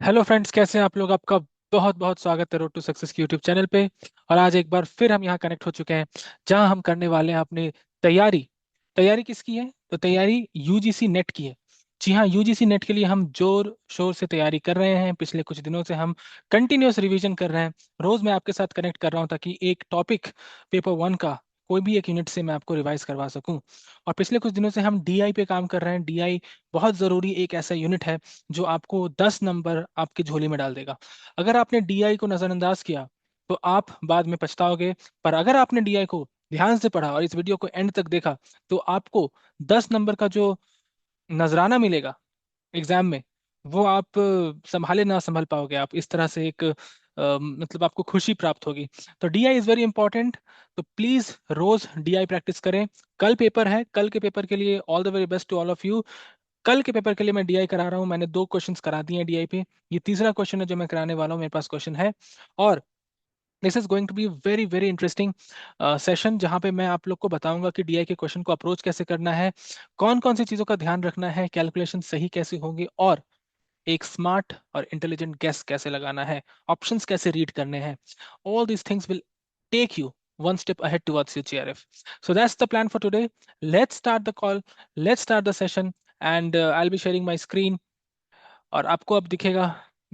Hello friends, कैसे हैं आप लोग। आपका बहुत बहुत स्वागत है रोड टू सक्सेस की यूट्यूब चैनल पे। और आज एक बार फिर हम यहाँ कनेक्ट हो चुके हैं, जहाँ हम करने वाले हैं अपनी तैयारी। तैयारी किसकी है? तो तैयारी यूजीसी नेट की है। जी हाँ, यूजीसी नेट के लिए हम जोर शोर से तैयारी कर रहे हैं। पिछले कुछ दिनों से हम कंटिन्यूअस रिवीजन कर रहे हैं। रोज मैं आपके साथ कनेक्ट कर रहा हूँ ताकि एक टॉपिक पेपर वन का कोई भी एक यूनिट से मैं आपको रिवाइज करवा सकूं। और पिछले कुछ दिनों से हम डीआई पे काम कर रहे हैं। डीआई बहुत ज़रूरी एक ऐसा यूनिट है जो आपको 10 नंबर आपकी झोली में डाल देगा। अगर आपने डीआई को नज़रअंदाज किया तो आप बाद में पछताओगे। पर अगर आपने डीआई को ध्यान से पढ़ा और इस वीडियो को एंड तक देखा तो आपको 10 नंबर का जो नजराना मिलेगा एग्जाम में, वो आप संभाले ना संभाल पाओगे। आप इस तरह से एक मतलब आपको खुशी प्राप्त होगी। तो डीआई इज वेरी इंपॉर्टेंट। तो प्लीज रोज डीआई प्रैक्टिस करें। कल पेपर है, कल के पेपर के लिए all the very best to all of you. कल के पेपर के लिए मैं डीआई करा रहा हूँ। मैंने 2 क्वेश्चंस करा दिए हैं डीआई पे। ये तीसरा क्वेश्चन है जो मैं कराने वाला हूँ, मेरे पास क्वेश्चन है। और this is going to be very very interesting session, जहाँ पे मैं आप लोग को बताऊंगा कि डीआई के क्वेश्चन को अप्रोच कैसे करना है, कौन कौन सी चीज़ों का ध्यान रखना है, कैलकुलेशन सही कैसे होंगी, और एक स्मार्ट और इंटेलिजेंट गेस कैसे लगाना है, ऑप्शंस कैसे रीड करने हैं। All these things will take you one step ahead towards your GRF. So that's the plan for today. Let's start the call. Let's start the session. And I'll be sharing my screen. और आपको अब दिखेगा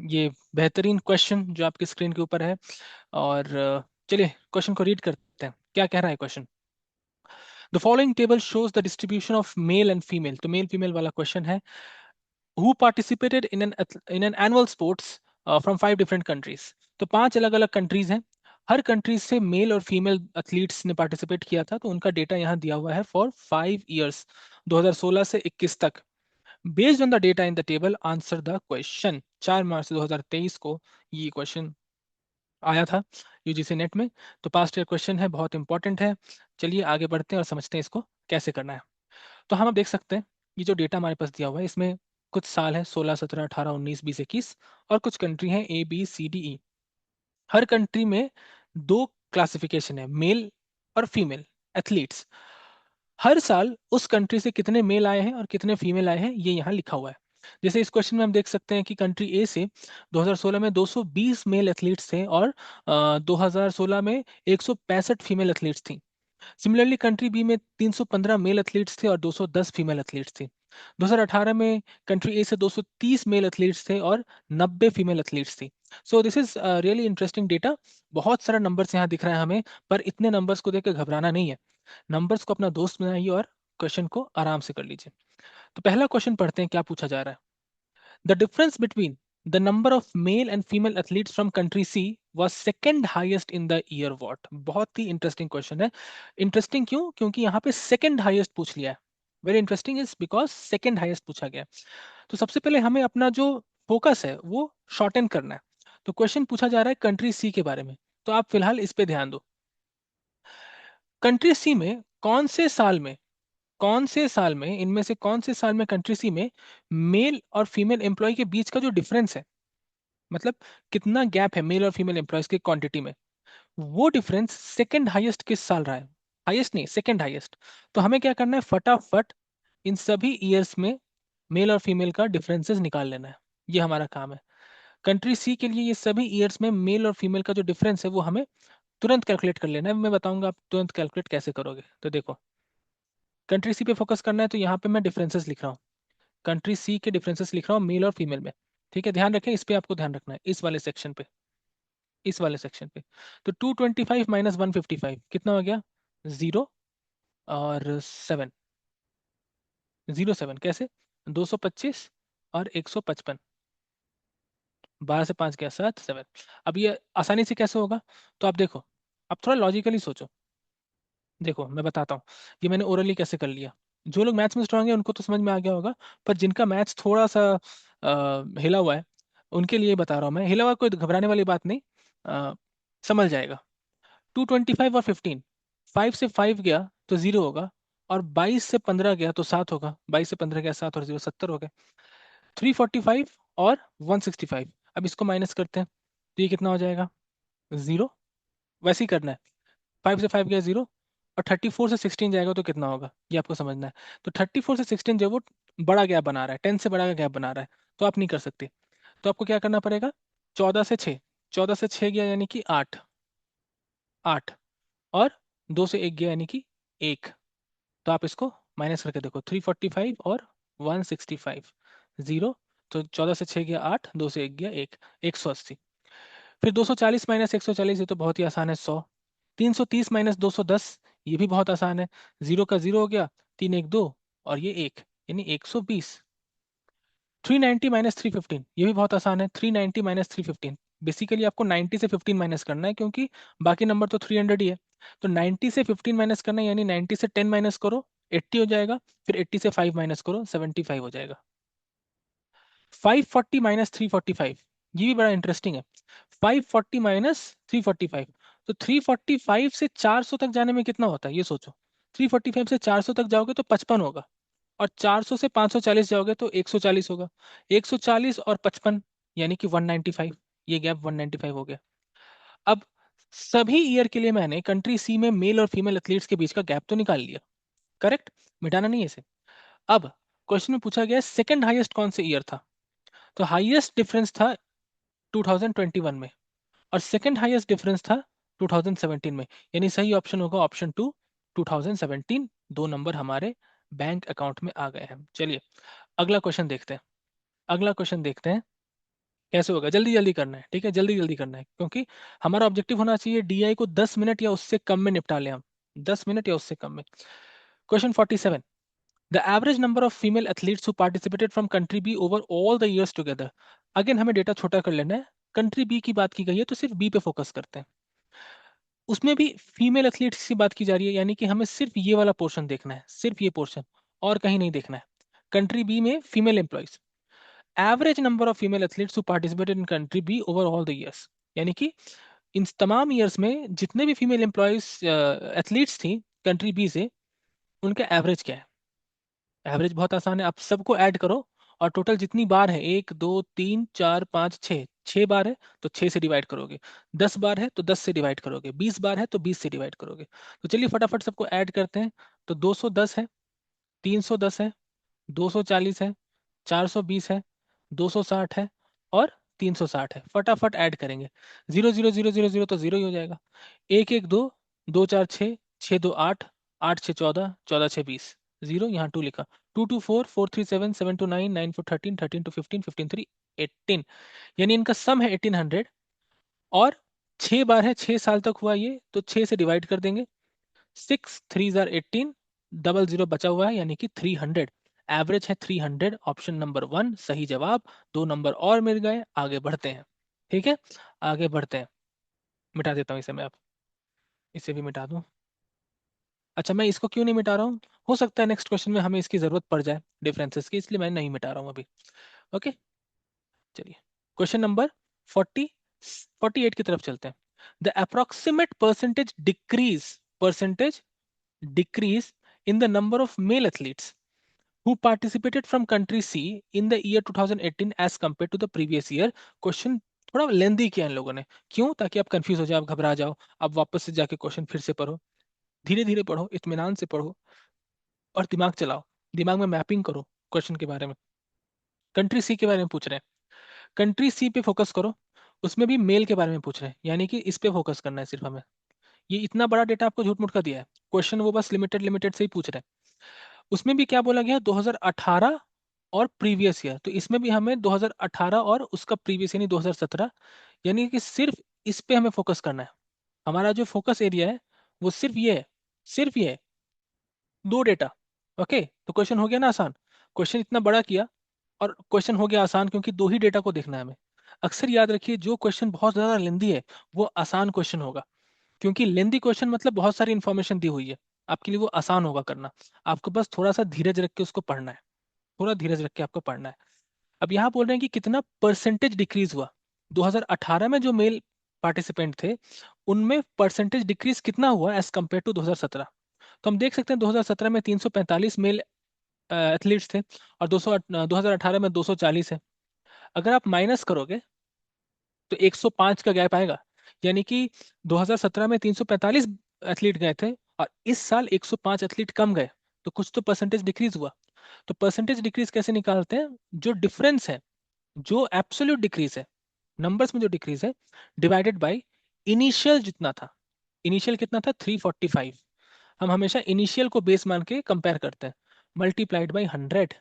ये बेहतरीन question जो आपकी screen के ऊपर है। और चलिए क्वेश्चन को रीड करते हैं। क्या कह रहा है question? The following table shows the distribution of male and female. तो मेल फीमेल वाला क्वेश्चन है। Who participated in an annual sports from 5 different countries. तो 5 अलग अलग कंट्रीज हैं। हर कंट्रीज से मेल और फीमेल एथलीट्स ने पार्टिसिपेट किया था। तो उनका डेटा यहाँ दिया हुआ है फॉर 5 ईयर्स, 2016 से 21 तक। Based on the data in the table answer the question. 4 मार्च 2023 को ये क्वेश्चन आया था यूजीसी नेट में। तो पास्ट ईयर क्वेश्चन है, बहुत इंपॉर्टेंट है। चलिए आगे बढ़ते हैं और समझते हैं इसको कैसे करना है। तो हम अब देख सकते हैं ये जो डेटा हमारे पास दिया हुआ है, इसमें कुछ साल है 16, 17, 18, 19, 20, 21। और कुछ कंट्री हैं ABCDE। हर कंट्री में 2 क्लासिफिकेशन है, मेल और फीमेल एथलीट्स। हर साल उस कंट्री से कितने मेल आए हैं और कितने फीमेल आए हैं ये यहाँ लिखा हुआ है। जैसे इस क्वेश्चन में हम देख सकते हैं कि कंट्री ए से 2016 में 220 मेल एथलीट्स थे और 2016 में 165 फीमेल एथलीट्स थी। सिमिलरली कंट्री बी में 315 मेल एथलीट्स थे और 210 फीमेल एथलीट्स थी। 2018 में कंट्री ए से 230 मेल एथलीट्स थे और 90 फीमेल एथलीट्स थी। So this is really interesting data. बहुत सारा नंबर्स यहाँ दिख रहा है हमें, पर इतने नंबर्स को देख के घबराना नहीं है। नंबर्स को अपना दोस्त बनाइए और क्वेश्चन को आराम से कर लीजिए। तो पहला क्वेश्चन पढ़ते हैं, क्या पूछा जा रहा है। The difference between the number of male and female athletes from country C was second highest in the year what. बहुत ही इंटरेस्टिंग क्वेश्चन है। इंटरेस्टिंग क्यों? क्योंकि यहाँ पे सेकेंड हाईएस्ट पूछ लिया है। Very interesting is because second highest पूछा गया है। तो सबसे पहले हमें अपना जो फोकस है वो शॉर्टन करना है। तो क्वेश्चन पूछा जा रहा है कंट्री सी के बारे में। तो आप फिलहाल इस पे ध्यान दो। कंट्री सी में कौन से साल में इनमें से कौन से साल में कंट्री सी में मेल और फीमेल एम्प्लॉय के बीच का जो डिफरेंस है, मतलब कितना गैप है मेल और फीमेल एम्प्लॉयज की क्वांटिटी में, वो डिफरेंस सेकंड हाईएस्ट किस साल रहा है? हाईएस्ट नहीं, सेकंड हाईएस्ट। तो हमें क्या करना है, फटाफट इन सभी ईयर्स में मेल और फीमेल का डिफरेंसेस निकाल लेना है। ये हमारा काम है। कंट्री सी के लिए ये सभी ईयर्स में मेल और फीमेल का जो डिफरेंस है वो हमें तुरंत कैलकुलेट कर लेना है। मैं बताऊंगा आप तुरंत कैलकुलेट कैसे करोगे। तो देखो, कंट्री सी पे फोकस करना है तो यहाँ पे मैं डिफरेंसेस लिख रहा हूँ। कंट्री सी के डिफरेंसेस लिख रहा हूँ मेल और फीमेल में। ठीक है, ध्यान रखें, इस पे आपको ध्यान रखना है, इस वाले सेक्शन पे, इस वाले सेक्शन पे। तो 225 माइनस 155 कितना हो गया? 0 और 7। 07 कैसे? 225 और 155। 12 से 5 गया 7, 7। अब ये आसानी से कैसे होगा? तो आप देखो, अब थोड़ा लॉजिकली सोचो। देखो मैं बताता हूँ, ये मैंने ओरली कैसे कर लिया। जो लोग मैथ्स में स्ट्रांग है उनको तो समझ में आ गया होगा, पर जिनका मैथ्स थोड़ा सा हिला हुआ है उनके लिए बता रहा हूँ मैं। हिला हुआ कोई घबराने वाली बात नहीं, समझ जाएगा। 225 और 15, 5 से 5 गया तो 0 होगा, और 22 से 15 गया तो 7 होगा। 22 से 15 गया 7 और 0, 70 हो गए। 345 और 165, अब इसको माइनस करते हैं तो ये कितना हो जाएगा? 0। वैसे ही करना है। 5 से 5 गया 0, और 34 से 16 जाएगा तो कितना होगा ये आपको समझना है। तो 34 से 16 जो है वो बड़ा गैप बना रहा है, 10 से बड़ा गैप बना रहा है, तो आप नहीं कर सकते। तो आपको क्या करना पड़ेगा, 14 से 6, 14 से 6 गया यानी कि 8, 8, और 2 से 1 गया यानी कि 1। तो आप इसको माइनस करके देखो, 345 और 165, 0। तो 14 से 6 गया 8, 2 से 1 गया 1, 180। फिर 240 माइनस 140, ये तो बहुत ही आसान है, 100। 330 माइनस 210, ये भी बहुत आसान है, 0 का 0 हो गया, 3 1 2, और ये 1, यानी 120। 390 माइनस 315, ये भी बहुत आसान है, 390 माइनस 315। बेसिकली आपको 90 से 15 माइनस करना है, क्योंकि बाकी नंबर तो 300 ही है। तो 90 से 15 माइनस करना है, यानी 90 से 10 माइनस करो, 80 हो जाएगा। फिर 80 से 5 माइनस करो, 75 हो जाएगा। 540 माइनस 345, ये भी बड़ा इंटरेस्टिंग है। 540 माइनस 345, तो 345 से 400 तक जाने में कितना होता है ये सोचो। 345 से 400 तक जाओगे तो 55 होगा, और 400 से 540 जाओगे तो 140 होगा। 140 और 55 यानी कि 195, ये गैप 195 हो गया। अब सभी ईयर के लिए मैंने कंट्री सी में मेल और फीमेल एथलीट्स के बीच का गैप तो निकाल लिया, करेक्ट, मिटाना नहीं है इसे। अब क्वेश्चन में पूछा गया सेकंड हाईएस्ट कौन से ईयर था, तो हाईएस्ट डिफरेंस था 2021 में, और सेकंड हाईएस्ट डिफरेंस था 2017 में, यानी सही ऑप्शन होगा ऑप्शन 2, 2017। दो नंबर हमारे बैंक अकाउंट में आ गए हैं। चलिए अगला क्वेश्चन देखते हैं। अगला क्वेश्चन देखते हैं कैसे होगा, जल्दी जल्दी करना है, ठीक है, जल्दी जल्दी करना है, क्योंकि हमारा ऑब्जेक्टिव होना चाहिए डीआई को 10 मिनट या उससे कम में निपटा लें हम, 10 मिनट या उससे कम में। Question 47, the average number of female athletes who participated from country B over all the years together. Again हमें डेटा छोटा कर लेना है, कंट्री बी की बात की गई है तो सिर्फ बी पे फोकस करते हैं। उसमें भी फीमेल एथलीट्स की बात की जा रही है, यानी कि हमें सिर्फ ये वाला पोर्शन देखना है, सिर्फ ये पोर्शन, और कहीं नहीं देखना है। कंट्री बी में female employees, average number of female athletes who participated in country B over all the years, यानी कि इन तमाम ईयर्स में जितने भी फीमेल एम्प्लॉयज एथलीट्स थी कंट्री बी से, उनका एवरेज क्या है। एवरेज बहुत आसान है, आप सबको ऐड करो, और टोटल जितनी बार है, 1 2 3 4 5 6, 6 बार है तो 6 से डिवाइड करोगे। 10 बार है तो 10 से डिवाइड करोगे। 20 बार है तो 20 से डिवाइड करोगे। तो चलिए फटाफट सबको ऐड करते हैं। तो 210 है, 310 है, 240 है, 420 है, 260 है, और 360 है। फटाफट ऐड करेंगे। 0 0 0 0 0 तो 0 ही हो जाएगा। 1 1 2, 2 4 6, 6 2 8, 8 6 14, 14 6 20, 0 यहाँ 2 लिखा। 2 2 4, 4 3 7, 7 2 9, 9 4 13, 13 2 15, 15 3 18, यानी इनका सम है 1800। और 6 बार है, 6 साल तक हुआ ये, तो 6 से डिवाइड कर देंगे। 6 3 18, डबल जीरो बचा हुआ है, यानी कि 300। एवरेज है 300, ऑप्शन नंबर 1 सही जवाब। 2 नंबर और मिल गए, आगे बढ़ते हैं। ठीक है, आगे बढ़ते हैं। मिटा देता हूँ इसे मैं अब, इसे भी मिटा दूं। अच्छा, मैं इसको क्यों नहीं मिटा रहा हूँ, हो सकता है नेक्स्ट क्वेश्चन में हमें इसकी जरूरत पड़ जाए डिफरेंसेस की, इसलिए मैं नहीं मिटा रहा हूँ अभी। ओके, चलिए क्वेश्चन नंबर 48 की तरफ चलते हैं। The approximate percentage in the number of male athletes who participated from country C in the year 2018 as compared to the previous year। Question थोड़ा लेंदी किया इन लोगों ने, क्यों, ताकि आप कंफ्यूज हो जाओ, आप घबरा जाओ, आप वापस से जाके क्वेश्चन फिर से पढ़ो, धीरे धीरे पढ़ो, इत्मीनान से पढ़ो, और दिमाग चलाओ, दिमाग में मैपिंग करो क्वेश्चन के बारे में। कंट्री सी के बारे में पूछ रहे हैं, कंट्री सी पे फोकस करो। उसमें भी मेल के बारे में पूछ रहे हैं, यानी कि इस पे फोकस करना है सिर्फ हमें। ये इतना बड़ा डेटा आपको झूठ मूठ का दिया है, क्वेश्चन वो बस लिमिटेड लिमिटेड से ही पूछ रहे हैं। उसमें भी क्या बोला गया, 2018 और प्रीवियस ईयर, तो इसमें भी हमें 2018 और उसका प्रीवियस यानी 2017, यानी कि सिर्फ इस पे हमें फोकस करना है। हमारा जो फोकस एरिया है वो सिर्फ ये है, सिर्फ ये है, दो डेटा। ओके, तो क्वेश्चन हो गया ना आसान, क्वेश्चन इतना बड़ा किया, और क्वेश्चन हो गया आसान, क्योंकि दो ही डेटा को देखना है हमें। अक्सर याद रखिए, जो क्वेश्चन बहुत ज्यादा लेंदी है वो आसान क्वेश्चन होगा, क्योंकि लेंदी क्वेश्चन मतलब बहुत सारी इंफॉर्मेशन दी हुई है, आपके लिए वो आसान होगा करना। आपको बस थोड़ा सा धीरज रख के उसको पढ़ना है, थोड़ा धीरज रख के आपको पढ़ना है। अब यहाँ बोल रहे हैं कि कितना परसेंटेज डिक्रीज हुआ। 2018 में जो मेल पार्टिसिपेंट थे, उनमें परसेंटेज डिक्रीज कितना हुआ एज कम्पेयर टू 2017। तो हम देख सकते हैं 2017 में 345 मेल एथलीट्स थे, और 2018 में 240 है। अगर आप माइनस करोगे तो 105 का गैप आएगा, यानी कि 2017 में 345 एथलीट गए थे, और इस साल 105 एथलीट कम गए, तो कुछ तो परसेंटेज डिक्रीज हुआ। तो परसेंटेज डिक्रीज कैसे निकालते हैं, जो डिफरेंस है, जो एब्सोल्यूट डिक्रीज है, नंबर्स में जो डिक्रीज है, डिवाइडेड बाय इनिशियल जितना था। इनिशियल कितना था? 345। हम हमेशा इनिशियल को बेस मान के कंपेयर करते हैं। Multiplied by 100,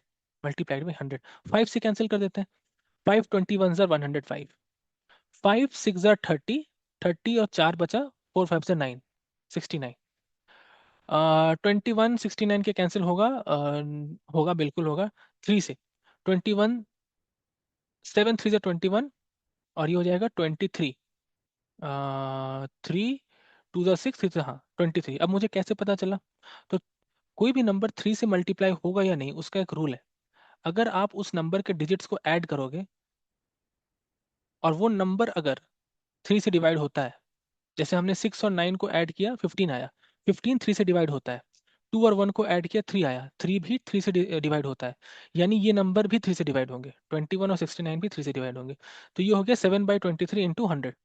multiplied by 100। 5 से कैंसिल कर देते हैं। 5 21 ज़ा 105, 5 6 ज़ा 30, 30 और 4 बचा, 4 5 ज़ा 9, 69। 21 69 के कैंसिल होगा, होगा बिल्कुल होगा। 3 से 21, 7 3 ज़ा 21, और ये हो जाएगा 23। 3 2 ज़ा 6, 3 हाँ 23। अब मुझे कैसे पता चला? तो कोई भी नंबर 3 से मल्टीप्लाई होगा या नहीं, उसका एक रूल है। अगर आप उस नंबर के डिजिट्स को ऐड करोगे और वो नंबर अगर 3 से डिवाइड होता है, जैसे हमने 6 और 9 को ऐड किया, 15 आया। 15 3 से डिवाइड होता है। 2 और 1 को ऐड किया, 3 आया। 3 भी 3 से डिवाइड होता है। यानी ये नंबर भी 3 से डिवाइड होंगे। 21 और 69 भी 3 से डिवाइड होंगे। तो ये हो गया 7/23 इंटू 100।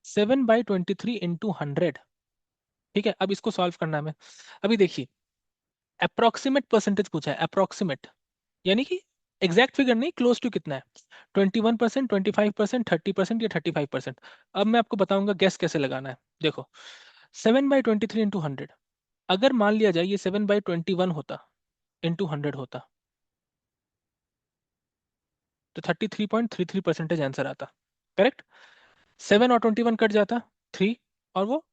7/23 इंटू 100। ठीक है, अब इसको सॉल्व करना है हमें। अभी देखिए, अप्रोक्सीमेट परसेंटेज पूछा है, अप्रोक्सीमेट, यानी कि एग्जैक्ट फिगर नहीं, क्लोज टू कितना है? 21%, 25%, 30% या 35%। अब मैं आपको बताऊंगा गैस कैसे लगाना है। देखो, 7/23 इंटू 100, अगर मान लिया जाए ये 7/21 होता, इंटू 100 होता, तो 33.33% आंसर आता। करेक्ट। 7 और 21 कट जाता, 3, और वो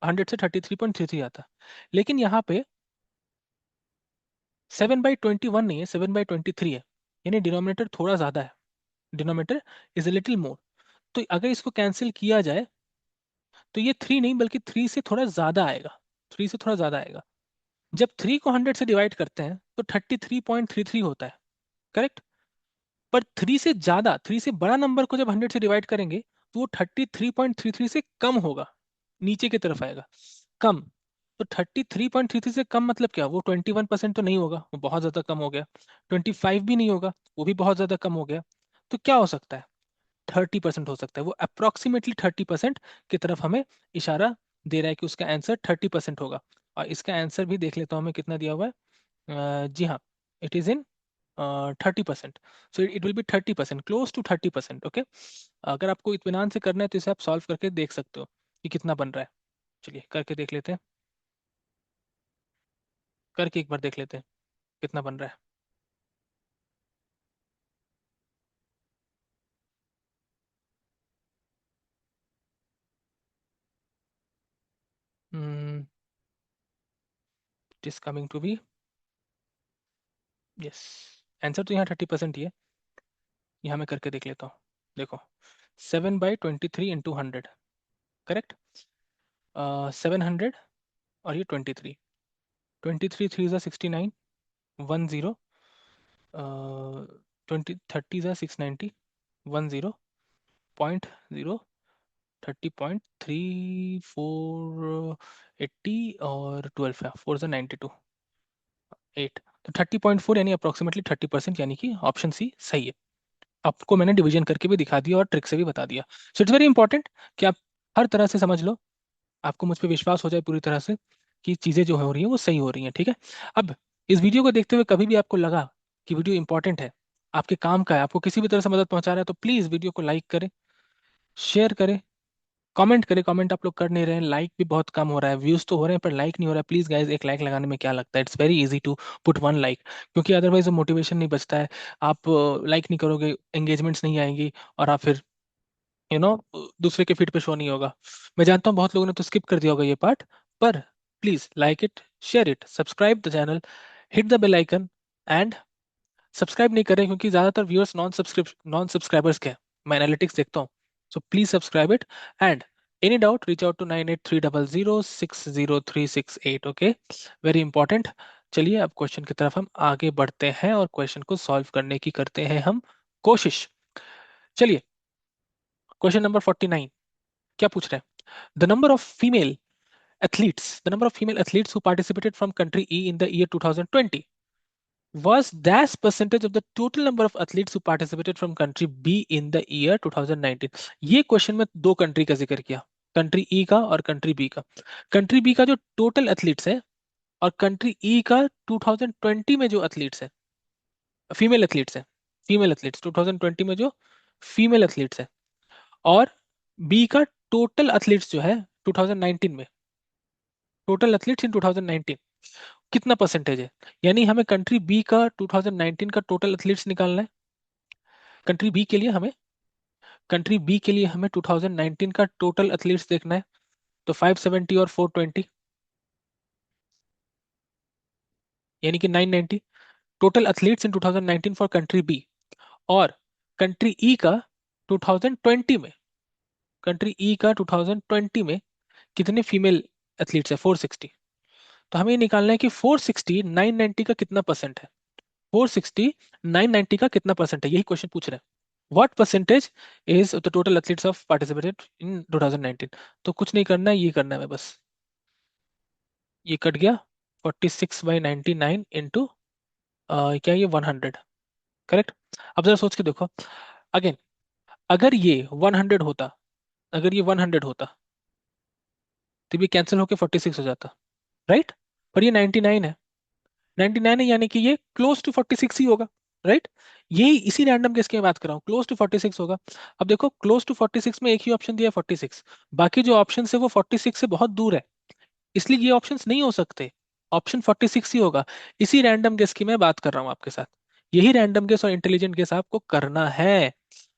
100 से 33.33 आता। लेकिन यहाँ पे 7/21 नहीं है, 7/23 है। यानी डिनोमिनेटर थोड़ा ज्यादा है, denominator is a little more. तो अगर इसको कैंसिल किया जाए, तो ये 3 नहीं बल्कि 3 से थोड़ा ज्यादा आएगा। 3 से थोड़ा ज्यादा आएगा। जब 3 को 100 से डिवाइड करते हैं तो 33.33 होता है। करेक्ट। पर 3 से ज्यादा, 3 से बड़ा नंबर को जब 100 से डिवाइड करेंगे, तो वो 33.33 से कम होगा, नीचे की तरफ आएगा, कम। तो 33.33 से कम मतलब क्या? वो 21% तो नहीं होगा, वो बहुत ज्यादा कम हो गया। 25 भी नहीं होगा, वो भी बहुत ज्यादा कम हो गया। तो क्या हो सकता है? 30% हो सकता है। वो अप्रोक्सीमेटली 30% की तरफ हमें इशारा दे रहा है कि उसका आंसर 30% होगा। और इसका आंसर भी देख लेता हूँ हमें कितना दिया हुआ है। जी हाँ, it is in 30%। So it will be 30%, close to 30%। Okay. अगर आपको इत्मीनान से करना है तो इसे आप सॉल्व करके देख सकते हो कि कितना बन रहा है। चलिए करके देख लेते हैं, करके एक बार देख लेते हैं कितना बन रहा है। It is coming to be, yes, answer तो यहाँ 30% ही है। यहाँ मैं करके देख लेता हूँ। देखो, 7/23 इंटू 100। करेक्ट। 700, और ये 23। 23 3 ज़ा 69, 10, 20 30 ज़ा 690, 10, 0, 30.3480, और 12 है, 4 ज़ा 92, 8। तो 30.4 यानी अप्रोक्सीमेटली 30%, यानी कि ऑप्शन सी सही है। आपको मैंने डिवीजन करके भी दिखा दिया और ट्रिक से भी बता दिया। सो इट्स वेरी इंपॉर्टेंट कि आप हर तरह से समझ लो, आपको मुझ पर विश्वास हो जाए पूरी तरह से कि चीज़ें जो हो रही हैं वो सही हो रही हैं। ठीक है। अब इस वीडियो को देखते हुए कभी भी आपको लगा कि वीडियो इंपॉर्टेंट है, आपके काम का है, आपको किसी भी तरह से मदद पहुंचा रहा है, तो प्लीज़ वीडियो को लाइक करें, शेयर करें, कमेंट करें। कमेंट आप लोग कर नहीं रहे हैं, लाइक भी बहुत कम हो रहा है। व्यूज तो हो रहे हैं पर लाइक नहीं हो रहा है। प्लीज गाइज, एक लाइक लगाने में क्या लगता है? It's very easy to put 1 like, क्योंकि अदरवाइज मोटिवेशन नहीं बचता है। आप लाइक नहीं करोगे, एंगेजमेंट्स नहीं आएंगी, और आप फिर दूसरे के फीड पे शो नहीं होगा। मैं जानता हूँ बहुत लोगों ने तो स्किप कर दिया होगा ये पार्ट, पर please like it, share it, subscribe the channel, hit the bell icon. And subscribe नहीं कर रहे क्योंकि ज्यादातर व्यूअर्स नॉन सब्सक्राइबर्स के हैं, मैं एनालिटिक्स देखता हूँ। So please subscribe it. And any doubt, reach out to 9830060368। Okay, very important. चलिए अब क्वेश्चन की तरफ हम आगे बढ़ते हैं और क्वेश्चन को सॉल्व करने की करते हैं हम कोशिश। चलिए, क्वेश्चन नंबर 49 क्या पूछ रहे हैं? The number of female athletes, the number of female athletes who participated from country E in the year 2020 was dash percentage of the total number of athletes who participated from country B in the year 2019। ये question में दो country का जिक्र किया, country E का और country B का। Country B का जो टोटल एथलीट्स है, और कंट्री ई का 2020 में जो एथलीट्स है, फीमेल एथलीट्स है, फीमेल एथलीट्स 2020 में जो फीमेल एथलीट्स है, और बी का टोटल एथलीट्स जो है 2019 में, टोटल एथलीट्स इन 2019 कितना परसेंटेज है। यानी हमें कंट्री बी का 2019 का टोटल एथलीट्स निकालना है। कंट्री बी के लिए हमें कंट्री बी के लिए हमें 2019 का टोटल एथलीट्स देखना है। तो 570 और 420 यानी कि 990 total athletes in 2019 for country B. और कंट्री ई का 2020 में, कंट्री ई का 2020 में कितने फीमेल एथलीट्स है, 460। तो हमें ये निकालना है कि 460 990 का कितना परसेंट है। 460 990 का कितना परसेंट है, यही क्वेश्चन पूछ रहे हैं। What percentage is the total athletes of participated in 2019। तो कुछ नहीं करना है, ये करना है हमें बस, ये कट गया 46/99 इंटू क्या ये 100, करेक्ट। अब जरा सोच के देखो अगेन, अगर ये 100 होता, अगर ये 100 होता तो ये कैंसिल होकर 46 हो जाता, राइट। पर ये 99 है, 99 है यानी कि ये क्लोज टू 46 ही होगा, राइट। यही इसी रैंडम केस की मैं बात कर रहा हूँ, क्लोज टू 46 होगा। अब देखो क्लोज टू 46 में एक ही ऑप्शन दिया है 46, बाकी जो ऑप्शन है वो 46 से बहुत दूर है, इसलिए ये ऑप्शंस नहीं हो सकते। ऑप्शन 46 ही होगा। इसी रैंडम गेस की मैं बात कर रहा हूँ आपके साथ। यही रैंडम गेस और इंटेलिजेंट गेस आपको करना है,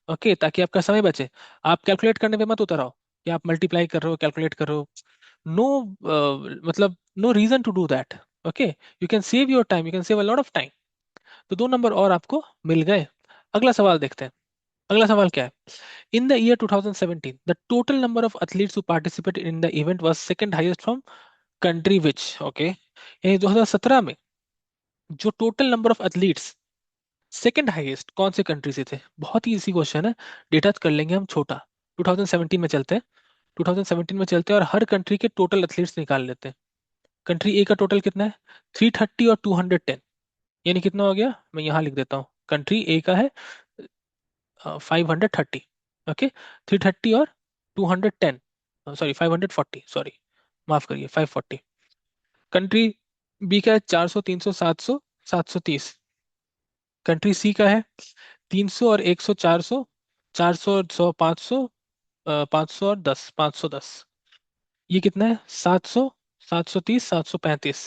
ओके, ताकि आपका समय बचे। आप कैलकुलेट करने पे मत उतर आओ कि आप मल्टीप्लाई कर रहे हो, कैलकुलेट कर रहे हो। नो, मतलब no reason to do that, okay. You can save your time, you can save a lot of time. तो 2 नंबर और आपको मिल गए। अगला सवाल देखते हैं। अगला सवाल क्या है। In the year 2017, the total number of athletes who participated in the event was second highest from country which, okay। यानी 2017 में जो total number of athletes second highest कौन से कंट्री से थे। बहुत ही इजी क्वेश्चन है, डेटा कर लेंगे हम छोटा। 2017 में चलते हैं, 2017 में चलते हैं और हर कंट्री के टोटल एथलीट्स निकाल लेते हैं। कंट्री ए का टोटल कितना है, 330 और 210, यानी कितना हो गया, मैं यहाँ लिख देता हूँ। कंट्री ए का है 530, ओके। 330 और 210, सॉरी 540, सॉरी माफ करिए 540। कंट्री बी का है 400, 300, 700, 730। कंट्री सी का है 300 और 100, 400, 400 और 100, 500, 500 और 10, 510। ये कितना है 700, 730, 735।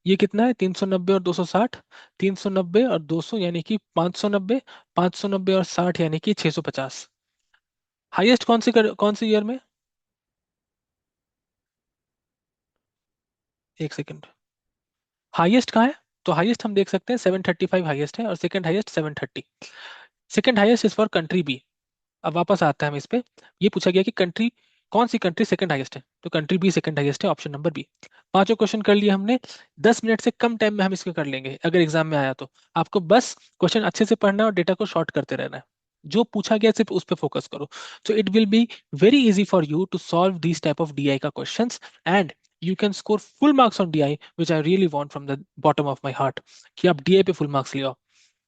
ये कितना है 390 और 260, 390 और 200 यानी कि 590, 590 और 60 यानी कि 650। हाईएस्ट कौन से ईयर में, एक सेकंड, हाईएस्ट कहाँ है। तो हाईएस्ट हम देख सकते हैं 735 हाईएस्ट है, और second highest 730। Second highest is for country B. अब वापस आते हैं हम इस पे। ये पूछा गया कि कंट्री, कौन सी कंट्री सेकंड हाईएस्ट है, तो कंट्री बी सेकंड हाईएस्ट है, ऑप्शन नंबर बी। पांचों क्वेश्चन कर लिए हमने। 10 मिनट से कम टाइम में हम इसको कर लेंगे अगर एग्जाम में आया तो। आपको बस क्वेश्चन अच्छे से पढ़ना है और डेटा को शॉर्ट करते रहना है। जो पूछा गया सिर्फ उस पर फोकस करो। So it will be very easy for you to solve this type of DI का questions, and you can score full marks on DI, which I really want from the bottom of my heart, कि आप DI पे full marks ले आओ।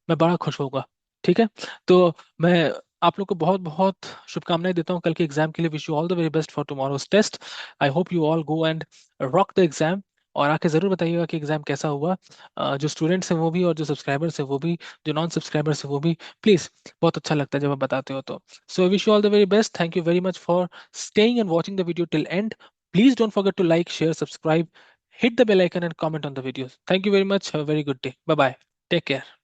मैं बड़ा खुश होऊंगा, ठीक है। तो मैं आप लोग को बहुत बहुत शुभकामनाएं देता हूँ कल के एग्जाम के लिए। Wish you all the very best for tomorrow's test. I hope you all go and rock the exam. और आके जरूर बताइएगा कि एग्जाम कैसा हुआ। जो स्टूडेंट्स हैं वो भी, और जो सब्सक्राइबर्स हैं वो भी, जो नॉन सब्सक्राइबर्स हैं वो भी, प्लीज, बहुत अच्छा लगता है जब आप बताते हो तो। So I wish you all the very best. Thank you very much for staying and watching the video till end. Please don't forget to like, share, subscribe, hit the bell icon and comment on the videos. Thank you very much. Have a very good day. Bye bye. Take care.